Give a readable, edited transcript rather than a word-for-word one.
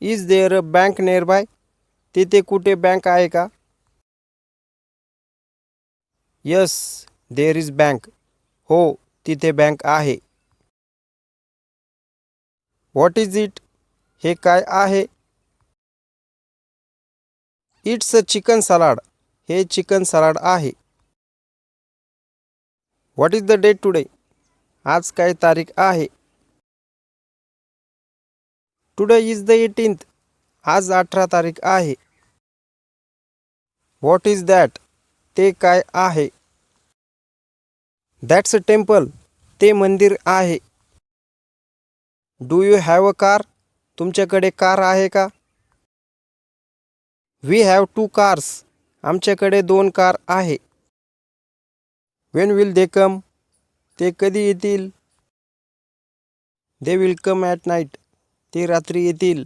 Is there a bank near by? तिथे कुठे bank आहे का? Yes, there is bank. हो, तिथे बँक आहे. What is it? हे काय आहे? It's a chicken salad. हे चिकन सलाड आहे. What is the date today? आज काय तारीख आहे? Today is the 18th. आज 18 तारीख आहे. What is that? ते काय आहे? That's a temple. ते मंदिर आहे. Do you have a car? तुमच्याकडे कार आहे का? We have 2 cars. आमच्याकडे 2 कार आहे. When will they come? ते कधी येतील? They will come at night. ते रात्री येतील.